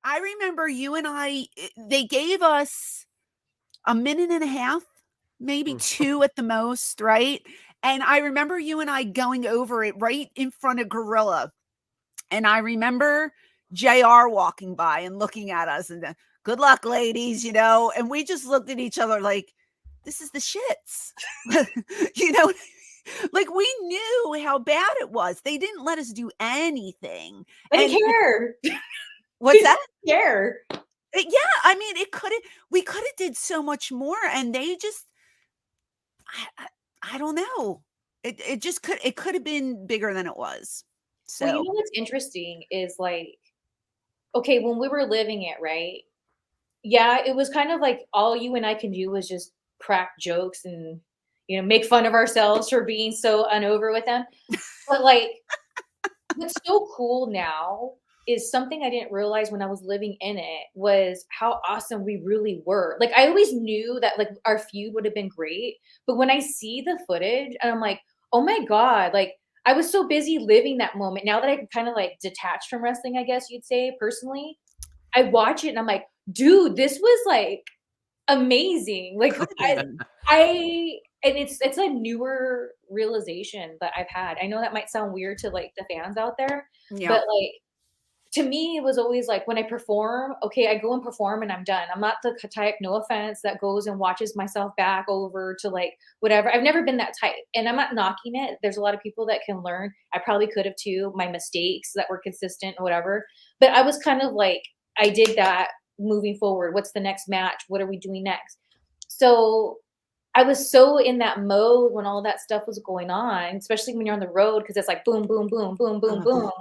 I remember you and they gave us a minute and a half, maybe 2 at the most, right? And I remember you and I going over it right in front of Gorilla. And I remember JR walking by and looking at us and good luck, ladies, and we just looked at each other like, this is the shits. you know, like we knew how bad it was. They didn't let us do anything. I didn't care. What's that? Care. Yeah, I mean, we could have did so much more, and they just, I don't know. It could have been bigger than it was. So, Well, you know what's interesting is like, okay, when we were living it, right? Yeah, it was kind of like all you and I can do was just crack jokes and make fun of ourselves for being so unover with them. But like, what's so cool now is something I didn't realize when I was living in it was how awesome we really were. Like I always knew that like our feud would have been great, but when I see the footage and I'm like, "Oh my god, like I was so busy living that moment. Now that I can kind of like detach from wrestling, I guess you'd say personally, I watch it and I'm like, dude, this was like amazing. Like I and it's a newer realization that I've had. I know that might sound weird to like the fans out there, yeah. but like to me it was always like when I perform, okay, I go and perform and I'm done. I'm not the type, no offense, that goes and watches myself back over to like whatever. I've never been that type. And I'm not knocking it. There's a lot of people that can learn. I probably could have too, my mistakes that were consistent or whatever. But I was kind of like, I did that moving forward. What's the next match? What are we doing next? So I was so in that mode when all that stuff was going on, especially when you're on the road, because it's like boom, boom, boom, boom, boom, boom.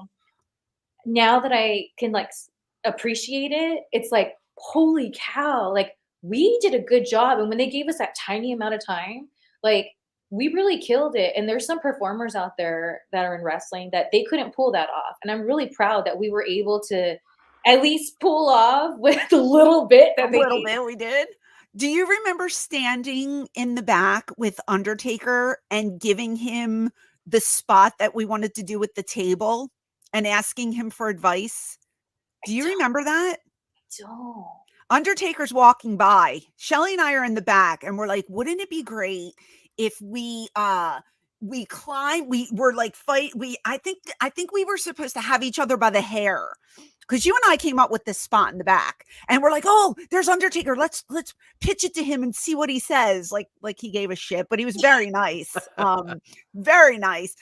Now that I can like appreciate it, it's like, holy cow, like we did a good job. And when they gave us that tiny amount of time, like we really killed it. And there's some performers out there that are in wrestling that they couldn't pull that off. And I'm really proud that we were able to at least pull off with a little bit that they little bit we did. Do you remember standing in the back with Undertaker and giving him the spot that we wanted to do with the table and asking him for advice? Do you remember that? don't. Undertaker's walking by. Shelly and I are in the back and we're like, wouldn't it be great if we climb, we were like I think we were supposed to have each other by the hair. Because you and I came up with this spot in the back, and we're like, "Oh, there's Undertaker. Let's pitch it to him and see what he says." Like he gave a shit, but he was very nice, very nice.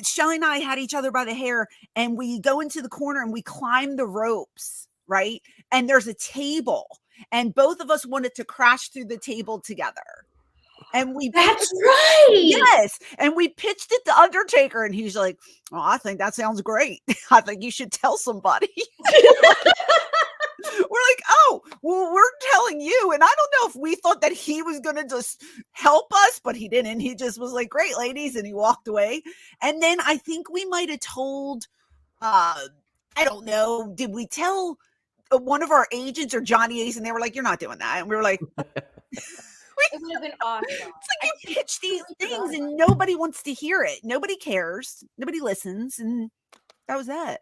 Shelly and I had each other by the hair, and we go into the corner and we climb the ropes, right? And there's a table, and both of us wanted to crash through the table together. And That's right. Yes. And we pitched it to Undertaker, and he's like, "Oh, I think that sounds great. I think you should tell somebody." We're like, "Oh, well, we're telling you." And I don't know if we thought that he was going to just help us, but he didn't. He just was like, "Great, ladies." And he walked away. And then I think we might have told, I don't know, did we tell one of our agents or Johnny Ace? And they were like, "You're not doing that." And we were like, It would have been awesome. It's like you pitch these things and nobody wants to hear it. Nobody cares. Nobody listens. And that was that.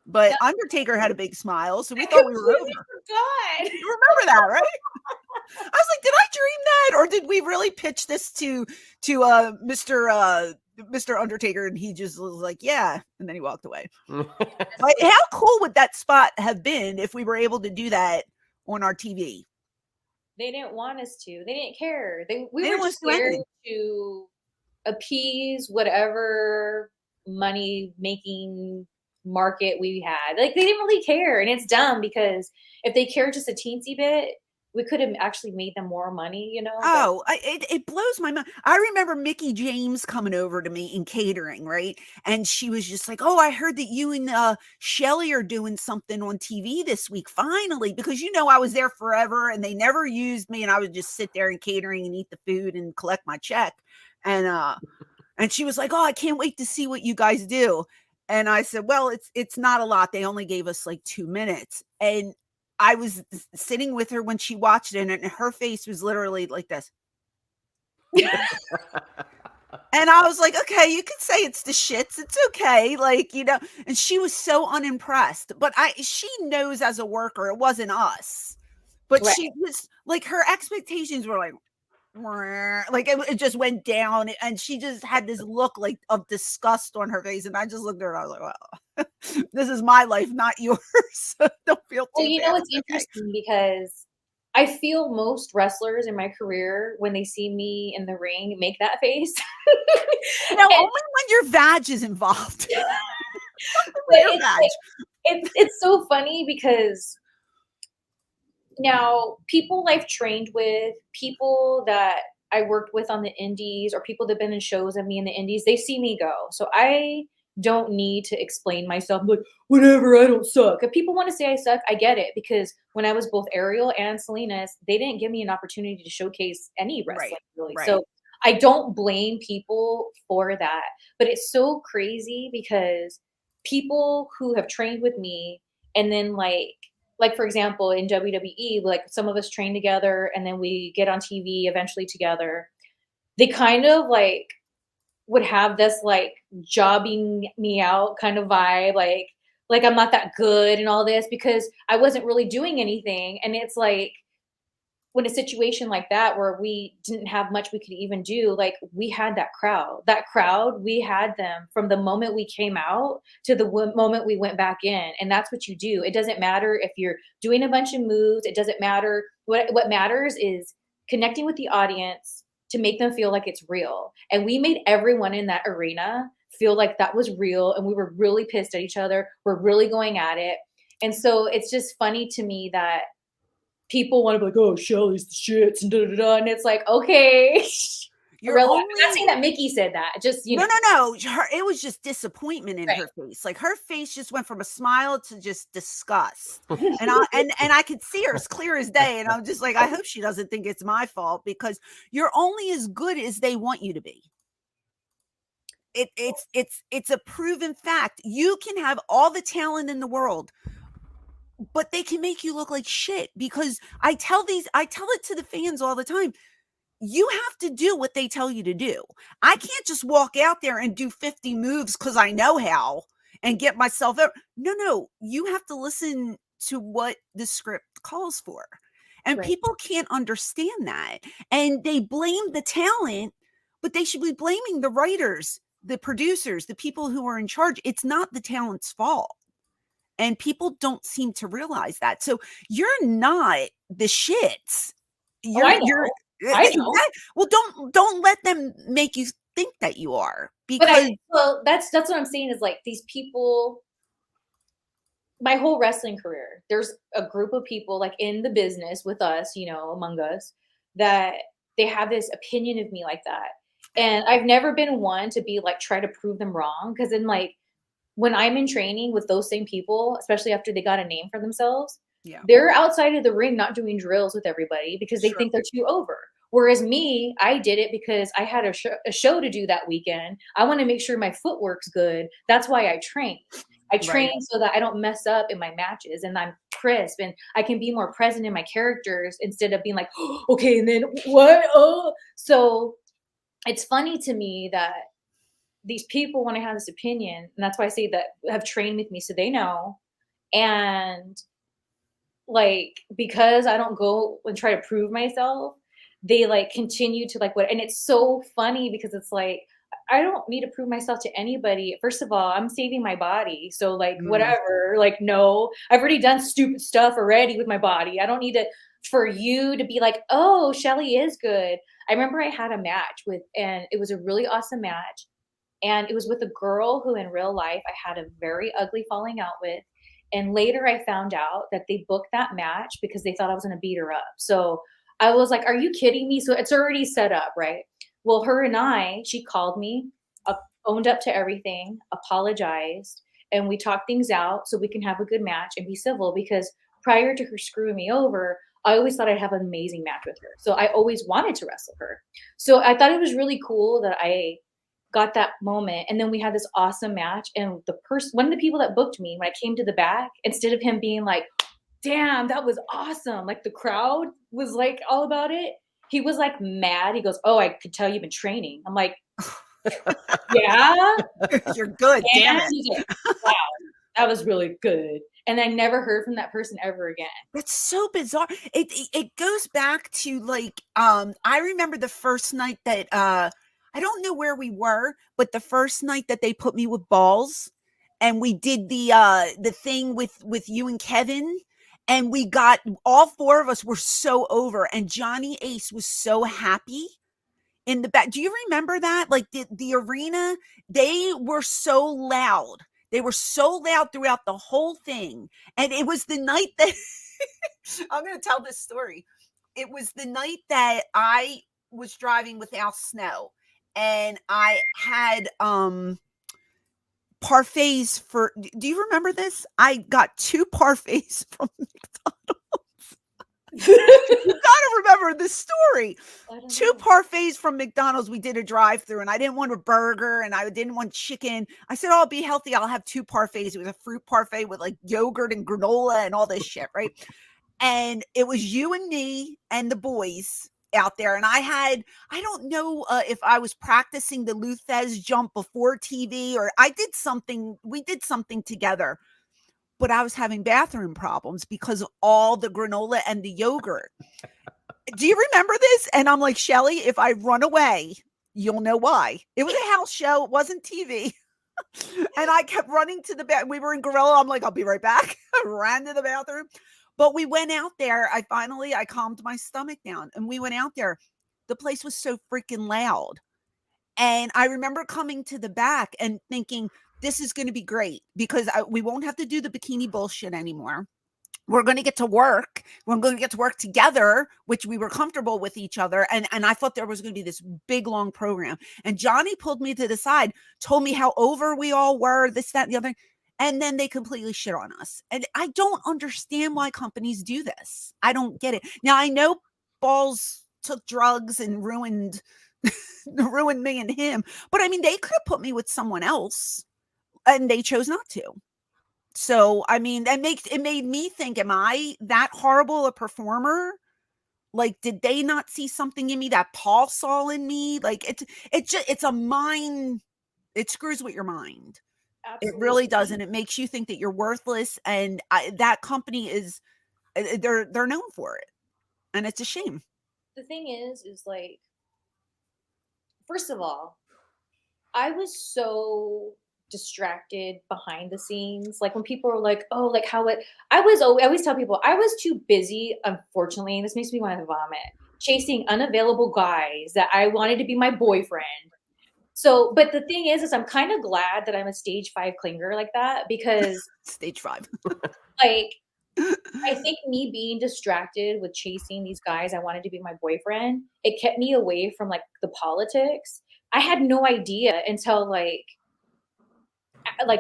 But Undertaker had a big smile, so we thought we were over. God. You remember that, right? I was like, did I dream that? Or did we really pitch this to Mr. Undertaker, and he just was like, yeah, and then he walked away. Like, how cool would that spot have been if we were able to do that on our TV? They didn't want us to. They didn't care. We were just there to appease whatever money making market we had. Like they didn't really care. And it's dumb because if they cared just a teensy bit, we could have actually made them more money, Oh, it blows my mind. I remember Mickey James coming over to me in catering, right? And she was just like, "Oh, I heard that you and Shelly are doing something on TV this week, finally." Because I was there forever and they never used me, and I would just sit there in catering and eat the food and collect my check. And she was like, "Oh, I can't wait to see what you guys do." And I said, "Well, it's not a lot. They only gave us like 2 minutes." And I was sitting with her when she watched it, and her face was literally like this. And I was like, okay, you can say it's the shits. It's okay. Like, and she was so unimpressed. But she knows as a worker, it wasn't us. But Right. she was like, her expectations were like it just went down, and she just had this look like of disgust on her face. And I just looked at her and I was like, well, this is my life, not yours. Don't feel Well, too you know, bad. it's It's okay. interesting because I feel most wrestlers in my career, when they see me in the ring, make that face. Only And when your vag is involved. but Your it's vag. like it's so funny because now people I've trained with, people that I worked with on the indies, or people that have been in shows of me in the indies, they see me go. So I don't need to explain myself. I'm like, whatever, I don't suck. If people want to say I suck, I get it, because when I was both Ariel and Salinas, they didn't give me an opportunity to showcase any wrestling Right. really. Right. So I don't blame people for that. But it's so crazy because people who have trained with me, and then like for example in WWE, like some of us train together and then we get on TV eventually together. They kind of like would have this like jobbing me out kind of vibe, like I'm not that good and all this because I wasn't really doing anything. And it's like when a situation like that where we didn't have much we could even do, like we had that crowd, we had them from the moment we came out to the moment we went back in. And that's what you do. It doesn't matter if you're doing a bunch of moves. It doesn't matter. What matters is connecting with the audience to make them feel like it's real. And we made everyone in that arena feel like that was real, and we were really pissed at each other. We're really going at it. And so it's just funny to me that people want to be like, oh, Shelly's the shits and da da da. And it's like, okay, You're relax. I'm not only saying that Mickey said that. Just, No, no, no. It was just disappointment in right. her face. Like her face just went from a smile to just disgust. And I could see her as clear as day. And I'm just like, I hope she doesn't think it's my fault, because you're only as good as they want you to be. It's a proven fact. You can have all the talent in the world, but they can make you look like shit, because I tell it to the fans all the time. You have to do what they tell you to do. I can't just walk out there and do 50 moves because I know how and get myself out. No, you have to listen to what the script calls for. And Right. people can't understand that. And they blame the talent, but they should be blaming the writers, the producers, the people who are in charge. It's not the talent's fault. And people don't seem to realize that. So you're not the shits. Oh, I know. I know. Well, don't let them make you think that you are, But because that's what I'm saying is like these people, my whole wrestling career, there's a group of people like in the business with us, among us, that they have this opinion of me like that. And I've never been one to be like, try to prove them wrong. Cause then like, when I'm in training with those same people, especially after they got a name for themselves, yeah, they're outside of the ring not doing drills with everybody because they sure, think they're too over. Whereas me, I did it because I had a show to do that weekend. I want to make sure my footwork's good. That's why I train. I train right. so that I don't mess up in my matches and I'm crisp and I can be more present in my characters instead of being like, oh, okay, and then what? Oh, so it's funny to me that these people want to have this opinion, and that's why I say that have trained with me so they know. And like because I don't go and try to prove myself, they like continue to like what, and it's so funny because it's like I don't need to prove myself to anybody. First of all, I'm saving my body. So like Mm, whatever, like no, I've already done stupid stuff already with my body. I don't need to for you to be like, "Oh, Shelly is good." I remember I had a match with and it was a really awesome match, and it was with a girl who in real life I had a very ugly falling out with. And later I found out that they booked that match because they thought I was going to beat her up. So I was like, are you kidding me? So it's already set up, right? Well, she called me, owned up to everything, apologized, and we talked things out so we can have a good match and be civil, because prior to her screwing me over, I always thought I'd have an amazing match with her. So I always wanted to wrestle her. So I thought it was really cool that I got that moment, and then we had this awesome match, and one of the people that booked me, when I came to the back, instead of him being like, damn, that was awesome, like the crowd was like all about it, he was like mad. He goes, oh, I could tell you've been training. I'm like, Yeah. You're good. Damn And it. he's like, wow, that was really good. And I never heard from that person ever again. That's so bizarre. It goes back to like I remember the first night that I don't know where we were, but the first night that they put me with balls and we did the thing with you and Kevin, and we got all four of us were so over, and Johnny Ace was so happy in the back. Do you remember that? Like the arena, they were so loud. They were so loud throughout the whole thing. And it was the night that I'm going to tell this story. It was the night that I was driving with Al Snow, and I had parfaits for, do you remember this? I got 2 parfaits from you gotta remember this story. 2 know. parfaits from McDonald's. We did a drive-through, and I didn't want a burger, and I didn't want chicken. I said, "Oh, I'll be healthy. I'll have 2 parfaits." It was a fruit parfait with like yogurt and granola and all this shit, right? And it was you and me and the boys out there. And I don't know if I was practicing the Luthez jump before TV, or we did something together, but I was having bathroom problems because of all the granola and the yogurt. Do you remember this? And I'm like, Shelly, if I run away, you'll know why. It was a house show. It wasn't TV. And I kept running to the back. We were in Gorilla. I'm like, I'll be right back. I ran to the bathroom. But we went out there. I calmed my stomach down, and we went out there. The place was so freaking loud. And I remember coming to the back and thinking, this is going to be great because we won't have to do the bikini bullshit anymore. We're going to get to work. We're going to get to work together, which we were comfortable with each other. And I thought there was going to be this big, long program. And Johnny pulled me to the side, told me how over we all were, this, that, and the other. And then they completely shit on us. And I don't understand why companies do this. I don't get it. Now, I know Balls took drugs and ruined me and him. But I mean, they could have put me with someone else, and they chose not to. So, I mean, it made me think, am I that horrible a performer? Like, did they not see something in me that Paul saw in me? Like, it's a mind, it screws with your mind. It Absolutely. really does. And it makes you think that you're worthless. And that company is, they're known for it. And it's a shame. The thing is like, first of all, I was so distracted behind the scenes. Like when people were like, "Oh, like how it," I always tell people I was too busy. Unfortunately, and this makes me want to vomit. Chasing unavailable guys that I wanted to be my boyfriend. So, but the thing is I'm kind of glad that I'm a stage 5 clinger like that, because Stage 5. like I think me being distracted with chasing these guys I wanted to be my boyfriend, it kept me away from like the politics. I had no idea until like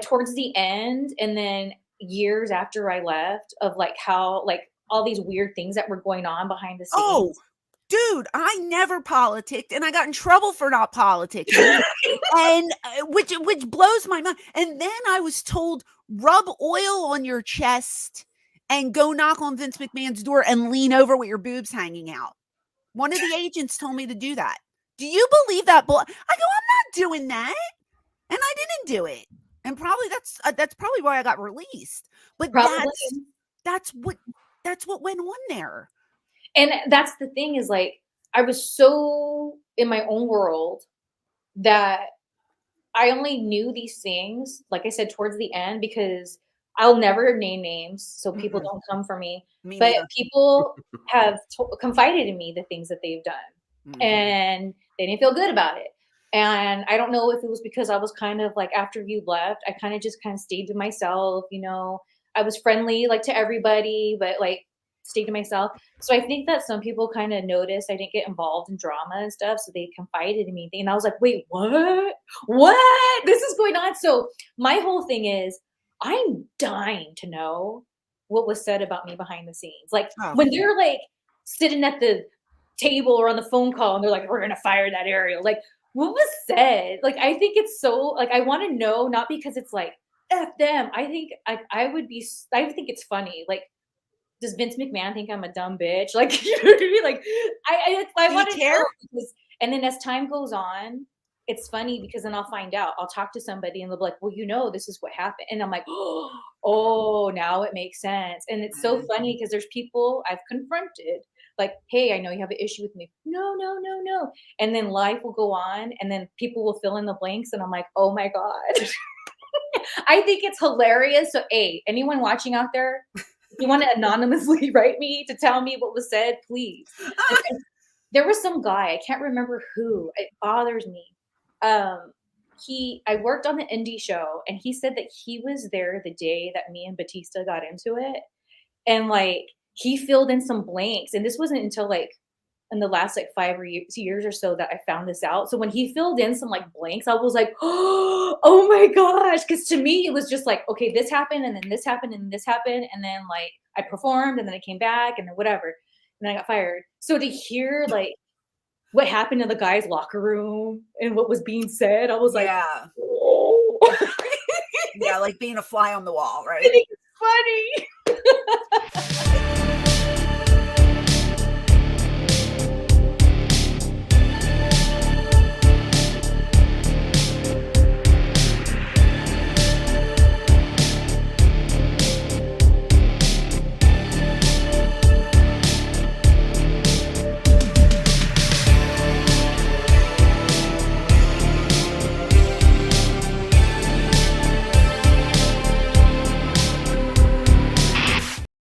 towards the end, and then years after I left, of like how like all these weird things that were going on behind the Oh, scenes. dude, I never politicked, and I got in trouble for not politicking. And which blows my mind. And then I was told, rub oil on your chest and go knock on Vince McMahon's door and lean over with your boobs hanging out. One of the agents told me to do that. Do you believe that? I go, I'm not doing that, and I didn't do it. And probably that's probably why I got released. But Probably. that's what went on there. And that's the thing, is like I was so in my own world that I only knew these things, like I said, towards the end, because I'll never name names so people don't come for me. Me But neither. people have confided in me the things that they've done, and they didn't feel good about it. And I don't know if it was because I was kind of like, after you left, I kind of stayed to myself. I was friendly like to everybody, but like stayed to myself. So I think that some people kind of noticed I didn't get involved in drama and stuff, so they confided in me. And I was like, wait, what? What? This is going on. So my whole thing is, I'm dying to know what was said about me behind the scenes. Like when they're like sitting at the table or on the phone call and they're like, we're gonna fire that Ariel. Like, what was said? Like, I think it's so, like, I want to know, not because it's like F them. I think I think it's funny. Like, does Vince McMahon think I'm a dumb bitch? Like, you know what I mean? Like, I want to know. And then as time goes on, it's funny because then I'll find out. I'll talk to somebody and they'll be like, "Well, this is what happened." And I'm like, "Oh, now it makes sense." And it's so funny because there's people I've confronted, like, "Hey, I know you have an issue with me." "No, no, no, no." And then life will go on and then people will fill in the blanks and I'm like, "Oh my God." I think it's hilarious. So, anyone watching out there, if you want to anonymously write me to tell me what was said, please. And there was some guy, I can't remember who, it bothers me. Um, I worked on the indie show, and he said that he was there the day that me and Batista got into it, and, like, he filled in some blanks, and this wasn't until, like, in the last, like, 5 or years or so that I found this out. So when he filled in some, like, blanks, I was like, "Oh my gosh!" Because to me, it was just like, "Okay, this happened, and then this happened, and this happened, and then, like, I performed, and then I came back, and then whatever, and then I got fired." So to hear, like, what happened in the guys' locker room and what was being said, I was like, Yeah. "Oh." I Yeah, like being a fly on the wall, right? think it's funny.